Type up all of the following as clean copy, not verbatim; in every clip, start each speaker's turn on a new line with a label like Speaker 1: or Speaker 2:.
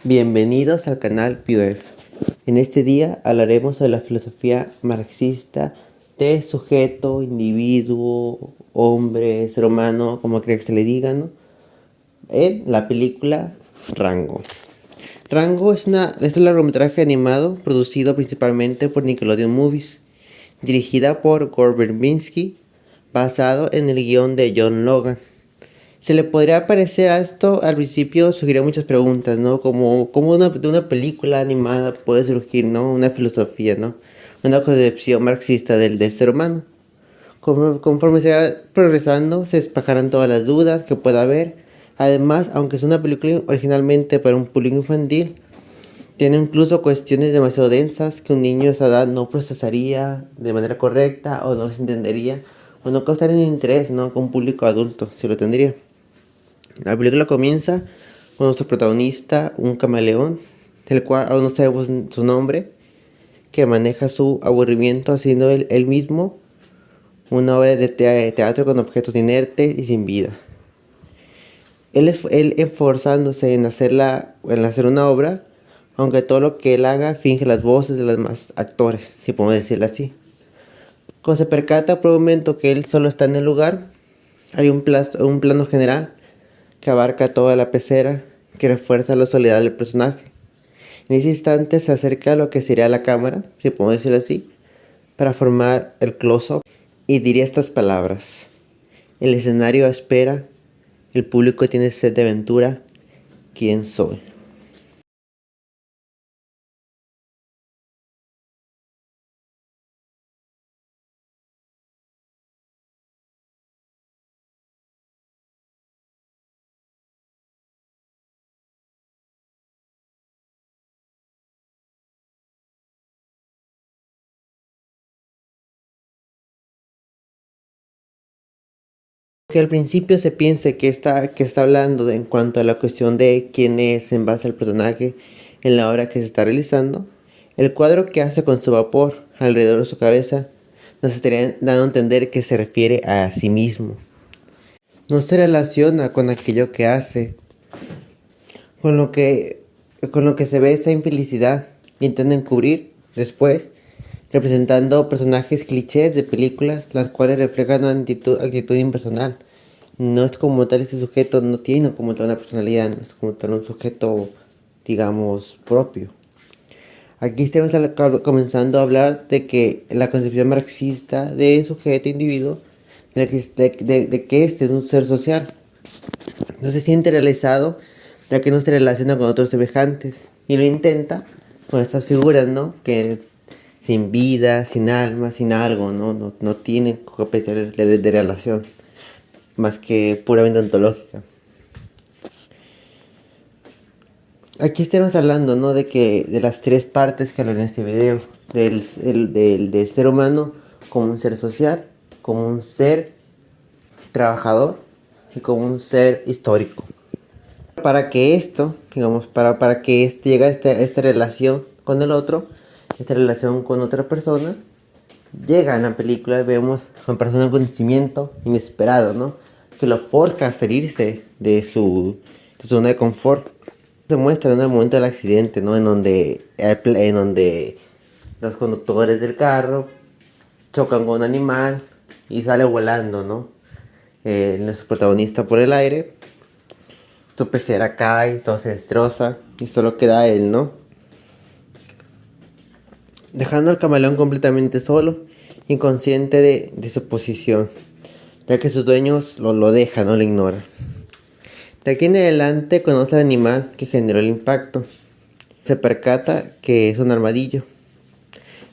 Speaker 1: Bienvenidos al canal PUEF. En este día hablaremos sobre la filosofía marxista de sujeto, individuo, hombre, ser humano, como quiera que se le diga, ¿no? En la película Rango. Rango es un largometraje animado producido principalmente por Nickelodeon Movies, dirigida por Gore Verbinski, basado en el guión de John Logan. Se le podría parecer a esto al principio surgirían muchas preguntas, ¿no? Como de una película animada puede surgir, ¿no? Una filosofía, ¿no? Una concepción marxista del ser humano. Conforme se va progresando, se despejarán todas las dudas que pueda haber. Además, aunque es una película originalmente para un público infantil, tiene incluso cuestiones demasiado densas que un niño de esa edad no procesaría de manera correcta o no las entendería o no causaría interés, ¿no? Con un público adulto, si lo tendría. La película comienza con nuestro protagonista, un camaleón, el cual aún no sabemos su nombre, que maneja su aburrimiento haciendo él mismo una obra de teatro con objetos inertes y sin vida. Él esforzándose en hacer una obra, aunque todo lo que él haga finge las voces de los demás actores, si podemos decirlo así. Cuando se percata por un momento que él solo está en el lugar, hay un plano general que abarca toda la pecera, que refuerza la soledad del personaje. En ese instante se acerca a lo que sería la cámara, si podemos decirlo así, para formar el close-up y diría estas palabras. El escenario espera, el público tiene sed de aventura, ¿quién soy? Que al principio se piense que está hablando en cuanto a la cuestión de quién es en base al personaje en la obra que se está realizando, el cuadro que hace con su vapor alrededor de su cabeza nos estaría dando a entender que se refiere a sí mismo. No se relaciona con aquello que hace, con lo que, con lo que se ve esta infelicidad, intenta encubrir después, representando personajes clichés de películas, las cuales reflejan una actitud impersonal. No es como tal este sujeto, no tiene como tal una personalidad, no es como tal un sujeto, digamos, propio. Aquí estamos comenzando a hablar de que la concepción marxista de sujeto individuo, de que este es un ser social, no se siente realizado ya que no se relaciona con otros semejantes y lo intenta con estas figuras, ¿no? Que sin vida, sin alma, sin algo, no tienen capacidad de relación más que puramente ontológica. Aquí estamos hablando, ¿no? De las tres partes que hablo en este video, del ser humano como un ser social, como un ser trabajador y como un ser histórico. Para que esto, digamos, para que llegue a esta relación con el otro, esta relación con otra persona, llega en la película, vemos a una persona con conocimiento inesperado, ¿no? Que lo forja a salirse de su zona de confort. Se muestra en el momento del accidente, ¿no? En donde los conductores del carro chocan con un animal y sale volando, ¿no? Nuestro protagonista por el aire. Su pecera cae, todo se destroza y solo queda él, ¿no? Dejando al camaleón completamente solo, inconsciente de su posición, ya que sus dueños lo dejan, no lo ignoran. De aquí en adelante conoce al animal que generó el impacto. Se percata que es un armadillo.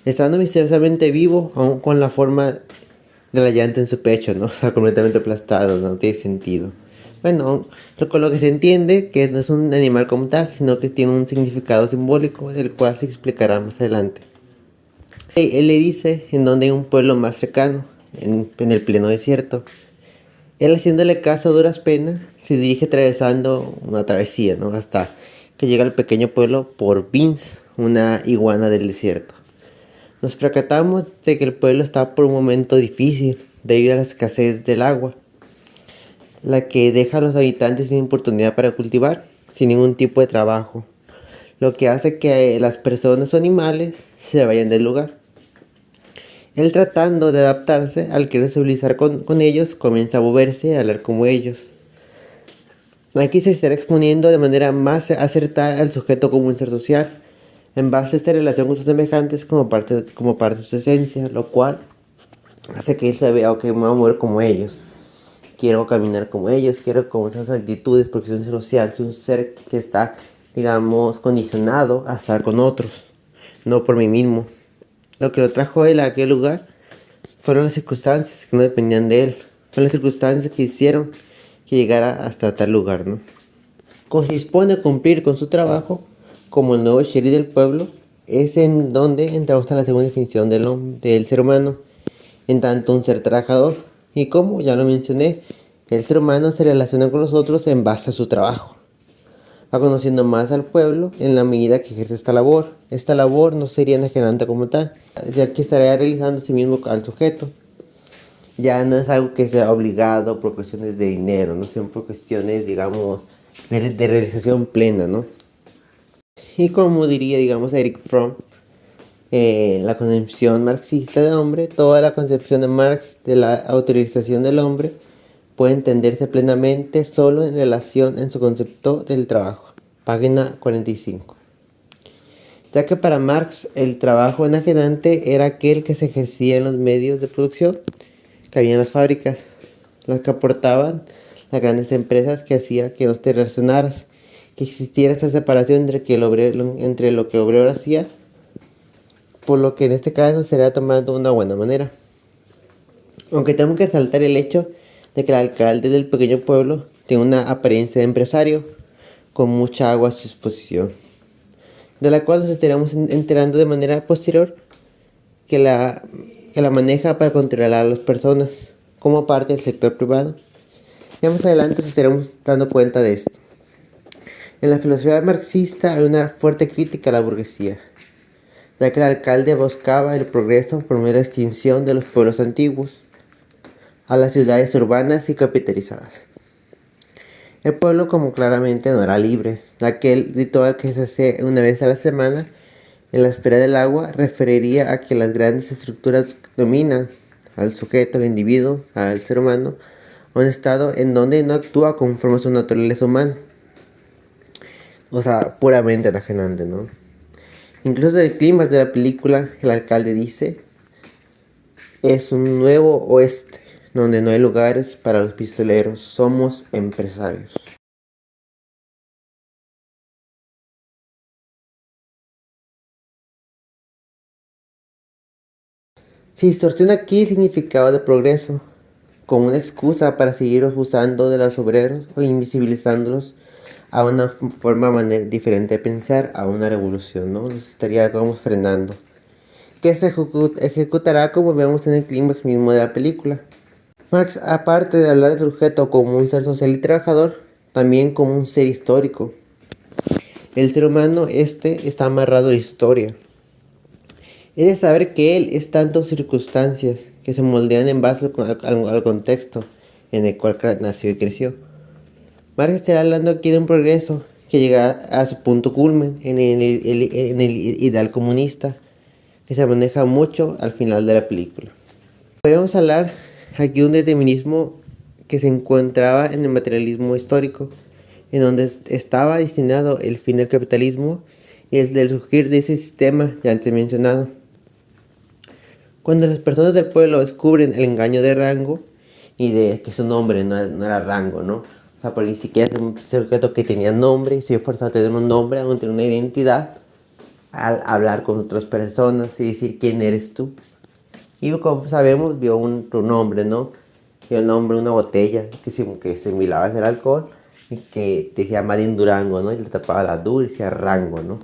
Speaker 1: Estando misteriosamente vivo, aún con la forma de la llanta en su pecho, ¿no? Está completamente aplastado, no tiene sentido. Bueno, con lo que se entiende que no es un animal como tal, sino que tiene un significado simbólico, el cual se explicará más adelante. Él le dice en donde hay un pueblo más cercano, en el pleno desierto. Él, haciéndole caso a duras penas, se dirige atravesando una travesía, ¿no? Hasta que llega al pequeño pueblo por Vince, una iguana del desierto. Nos percatamos de que el pueblo está por un momento difícil debido a la escasez del agua, la que deja a los habitantes sin oportunidad para cultivar, sin ningún tipo de trabajo. lo que hace que las personas o animales se vayan del lugar. Él, tratando de adaptarse al querer civilizar con ellos, comienza a moverse y a hablar como ellos. Aquí se estará exponiendo de manera más acertada al sujeto como un ser social, en base a esta relación con sus semejantes como parte de su esencia, lo cual hace que él se vea, ok, me voy a mover como ellos, quiero caminar como ellos, quiero como esas actitudes, porque soy un ser social, soy un ser que está, digamos, condicionado a estar con otros, no por mí mismo. Lo que lo trajo él a aquel lugar fueron las circunstancias que no dependían de él, fueron las circunstancias que hicieron que llegara hasta tal lugar, ¿no? Como se dispone a cumplir con su trabajo como el nuevo sheriff del pueblo, es en donde entramos a la segunda definición del ser humano, en tanto un ser trabajador. Y como ya lo mencioné, el ser humano se relaciona con los otros en base a su trabajo. Va conociendo más al pueblo en la medida que ejerce esta labor. Esta labor no sería enajenante como tal, ya que estaría realizando sí mismo al sujeto. Ya no es algo que sea obligado por cuestiones de dinero, no son por cuestiones, digamos, de realización plena, ¿no? Y como diría, digamos, Eric Fromm, la concepción marxista de hombre, toda la concepción de Marx de la autorización del hombre puede entenderse plenamente solo en relación en su concepto del trabajo. Página 45. Ya que para Marx el trabajo enajenante era aquel que se ejercía en los medios de producción que había en las fábricas, las que aportaban las grandes empresas, que hacía que no te relacionaras, que existiera esta separación entre lo que el obrero hacía, por lo que en este caso sería tomado de una buena manera. Aunque tengo que resaltar el hecho de que el alcalde del pequeño pueblo tiene una apariencia de empresario con mucha agua a su disposición, de la cual nos estaremos enterando de manera posterior que la maneja para controlar a las personas como parte del sector privado. Ya más adelante nos estaremos dando cuenta de esto. En la filosofía marxista hay una fuerte crítica a la burguesía, ya que el alcalde buscaba el progreso por medio de la extinción de los pueblos antiguos a las ciudades urbanas y capitalizadas. El pueblo, como claramente no era libre, aquel ritual que se hace una vez a la semana en la espera del agua referiría a que las grandes estructuras dominan al sujeto, al individuo, al ser humano, a un estado en donde no actúa conforme a su naturaleza humana. O sea, puramente enajenante, ¿no? Incluso en el clima de la película, el alcalde dice: es un nuevo oeste, donde no hay lugares para los pistoleros, somos empresarios. Se distorsiona aquí el significado de progreso, como una excusa para seguir abusando de los obreros o invisibilizándolos a una diferente de pensar, a una revolución, ¿no? Nos estaría como frenando, que se ejecutará como vemos en el clímax mismo de la película. Marx, aparte de hablar del sujeto como un ser social y trabajador, también como un ser histórico. El ser humano está amarrado a la historia. Es de saber que él es tantas circunstancias que se moldean en base al contexto en el cual nació y creció. Marx estará hablando aquí de un progreso que llega a su punto culmen en el ideal comunista, que se maneja mucho al final de la película. Podríamos hablar aquí de un determinismo que se encontraba en el materialismo histórico, en donde estaba destinado el fin del capitalismo y el del surgir de ese sistema ya antes mencionado. Cuando las personas del pueblo descubren el engaño de Rango y de que su nombre no era Rango, ¿no? O sea, porque ni siquiera es un sujeto que tenía nombre y se vio forzado a tener un nombre, a tener una identidad, al hablar con otras personas y decir quién eres tú. Y como sabemos, vio un nombre, ¿no? Vio el nombre de una botella que simulaba ser alcohol y que decía Madin Durango, ¿no? Y le tapaba la D y decía Rango, ¿no?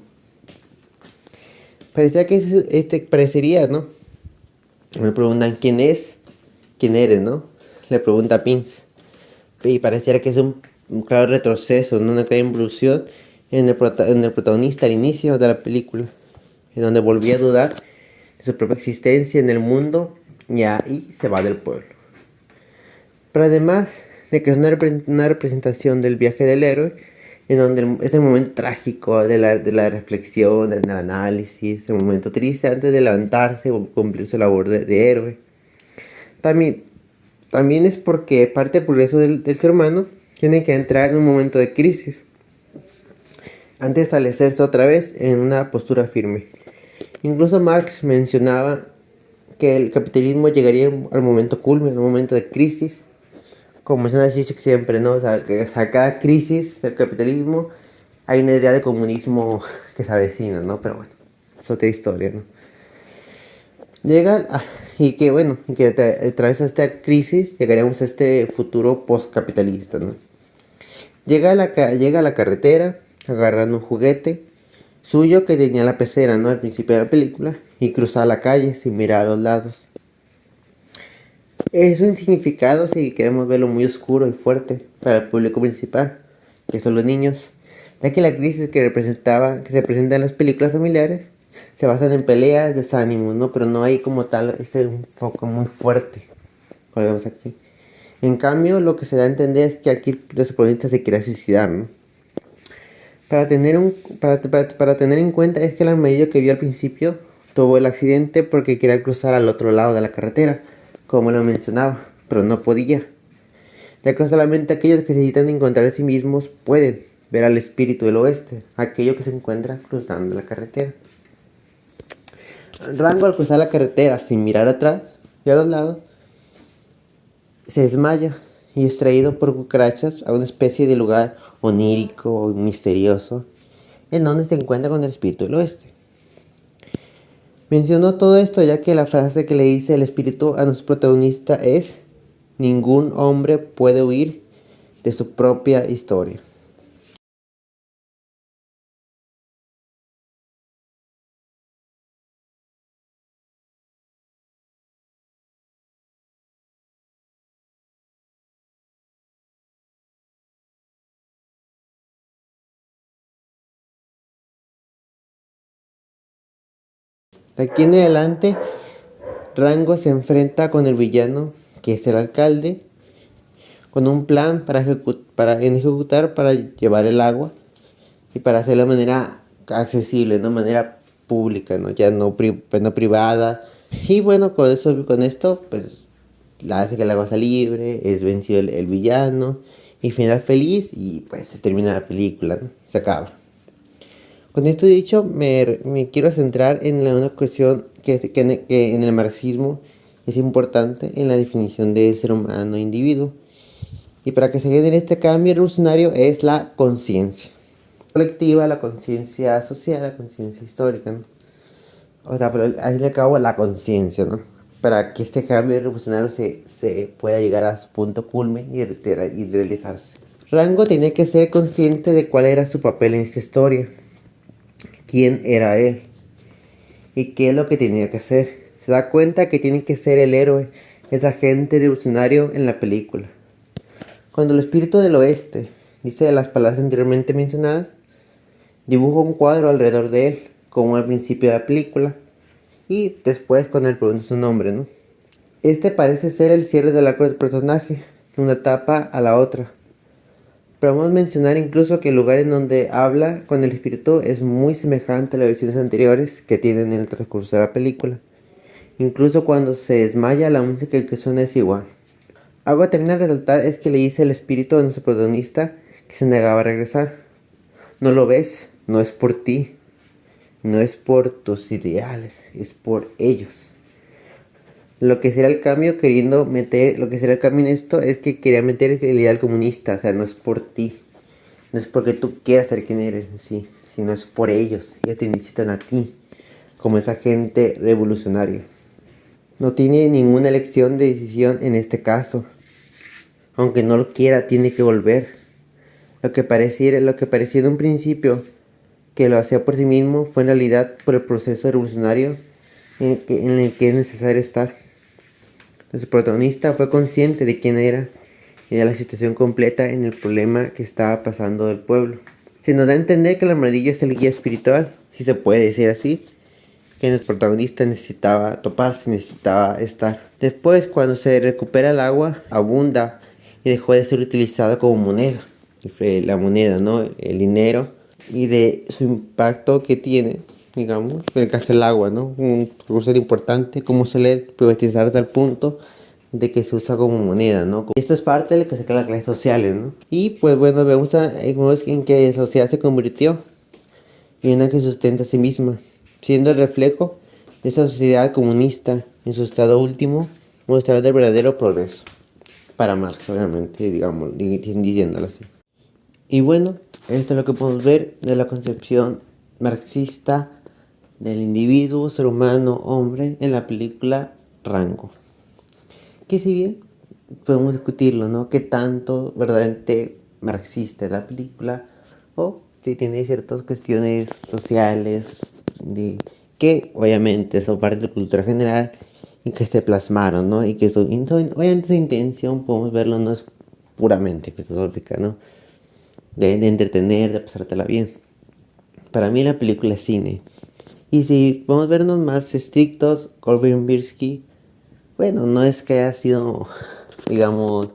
Speaker 1: Parecía que parecería, ¿no? Me preguntan quién es, quién eres, ¿no? Le pregunta a Pince. Y pareciera que es un claro retroceso, ¿no? Una clara involución en el protagonista al inicio de la película, en donde volvía a dudar de su propia existencia en el mundo y ahí se va del pueblo. Pero además de que es una representación del viaje del héroe, en donde es el momento trágico de la reflexión, del análisis, el momento triste antes de levantarse o cumplir su labor de héroe. También, también es porque parte del progreso del ser humano tiene que entrar en un momento de crisis antes de establecerse otra vez en una postura firme. Incluso Marx mencionaba que el capitalismo llegaría al momento culmen, al momento de crisis, como menciona Zizek siempre, ¿no? O sea, cada crisis del capitalismo hay una idea de comunismo que se avecina, ¿no? Pero bueno, es otra historia, ¿no? Llega, y que bueno, y que a través de esta crisis llegaríamos a este futuro postcapitalista, ¿no? Llega a la carretera, agarrando un juguete suyo que tenía la pecera, ¿no? Al principio de la película, y cruza la calle sin mirar a los lados. Es un significado si queremos verlo muy oscuro y fuerte para el público principal, que son los niños, ya que la crisis que representan las películas familiares se basan en peleas, desánimos, ¿no? Pero no hay como tal ese enfoque muy fuerte, como vemos aquí. En cambio, lo que se da a entender es que aquí los protagonistas se quieren suicidar, ¿no? Para tener en cuenta es que el armadillo que vio al principio tuvo el accidente porque quería cruzar al otro lado de la carretera, como lo mencionaba, pero no podía, ya que solamente aquellos que necesitan encontrar a sí mismos pueden ver al espíritu del oeste, aquello que se encuentra cruzando la carretera. Rango, al cruzar la carretera sin mirar atrás y a los lados, se desmaya y es traído por cucarachas a una especie de lugar onírico o misterioso en donde se encuentra con el espíritu del oeste. Mencionó todo esto ya que la frase que le dice el espíritu a nuestro protagonista es: ningún hombre puede huir de su propia historia. De aquí en adelante, Rango se enfrenta con el villano, que es el alcalde, con un plan para ejecutar para llevar el agua y para hacerlo de manera accesible, ¿no? Manera pública, ¿no? Ya no privada. Y bueno, con esto, pues, la hace que el agua sea libre, es vencido el villano, y final feliz, y pues se termina la película, ¿no? Se acaba. Con esto dicho, me quiero centrar en una cuestión que en el marxismo es importante en la definición del ser humano e individuo. Y para que se genere este cambio revolucionario es la conciencia colectiva, la conciencia social, la conciencia histórica, ¿no? O sea, pero al fin y al cabo la conciencia, ¿no? Para que este cambio revolucionario se pueda llegar a su punto culmen y realizarse. Rango tenía que ser consciente de cuál era su papel en esta historia, quién era él y qué es lo que tenía que hacer. Se da cuenta que tiene que ser el héroe, ese agente revolucionario en la película. Cuando el espíritu del oeste dice las palabras anteriormente mencionadas, dibuja un cuadro alrededor de él, como al principio de la película, y después cuando él pregunta su nombre, ¿no? Este parece ser el cierre del arco del personaje, de una etapa a la otra. Podemos mencionar incluso que el lugar en donde habla con el espíritu es muy semejante a las versiones anteriores que tienen en el transcurso de la película. Incluso cuando se desmaya, la música que suena es igual. Algo a terminar de resaltar es que le dice el espíritu a nuestro protagonista que se negaba a regresar. No lo ves, no es por ti, no es por tus ideales, es por ellos. Lo que será el cambio en esto es que quería meter el ideal comunista, o sea, no es por ti, no es porque tú quieras ser quien eres en sí, sino es por ellos te necesitan a ti, como esa gente revolucionaria. No tiene ninguna elección de decisión en este caso, aunque no lo quiera, tiene que volver. Lo que parecía en un principio que lo hacía por sí mismo fue en realidad por el proceso revolucionario en el que es necesario estar. Nuestro protagonista fue consciente de quién era y de la situación completa en el problema que estaba pasando del pueblo. Se nos da a entender que el armadillo es el guía espiritual, si se puede decir así, que nuestro protagonista necesitaba toparse, necesitaba estar. Después, cuando se recupera el agua, abunda y dejó de ser utilizada como moneda. la moneda, ¿no? El dinero y de su impacto que tiene, digamos, en el caso del agua, ¿no? Un recurso importante, cómo suele privatizar hasta el punto de que se usa como moneda, ¿no? Esto es parte de lo que se crea las clases sociales, ¿no? Y pues bueno, vemos en que la sociedad se convirtió en una que sustenta a sí misma, siendo el reflejo de esa sociedad comunista en su estado último, mostrar el verdadero progreso. Para Marx, obviamente, digamos, diciéndolo así. Y bueno, esto es lo que podemos ver de la concepción marxista del individuo, ser humano, hombre, en la película Rango. Que si bien podemos discutirlo, ¿no? ¿Qué tanto verdaderamente marxista es la película? O si tiene ciertas cuestiones sociales que obviamente son parte de la cultura general y que se plasmaron, ¿no? Y que obviamente su intención, podemos verlo, no es puramente filosófica, ¿no? De entretener, de pasártela bien. Para mí la película es cine. Y si podemos vernos más estrictos, Corbin Birsky, bueno, no es que haya sido, digamos,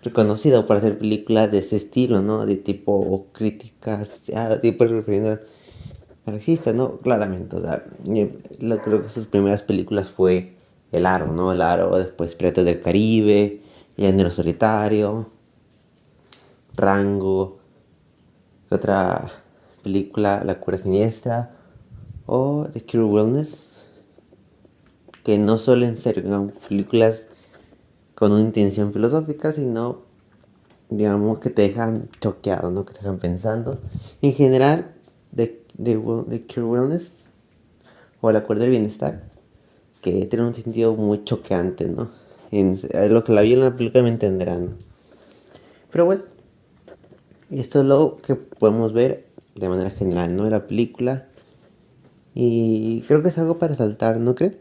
Speaker 1: reconocido por hacer películas de ese estilo, ¿no? De tipo críticas, tipo referidas marxistas, ¿no? Claramente, o sea, creo que sus primeras películas fue El Aro, ¿no? El Aro, después Piratas del Caribe, Llanero Solitario, Rango, otra película, La Cura Siniestra o The Cure Wellness, que no suelen ser, ¿no?, películas con una intención filosófica, sino, digamos, que te dejan choqueado, ¿no? Que te dejan pensando. En general, The Cure Wellness o La Cura del Bienestar, que tiene un sentido muy choqueante, ¿no? Lo que la vi en la película me entenderán, ¿no? Pero bueno, esto es lo que podemos ver de manera general, ¿no? De la película. Y creo que es algo para saltar, ¿no crees?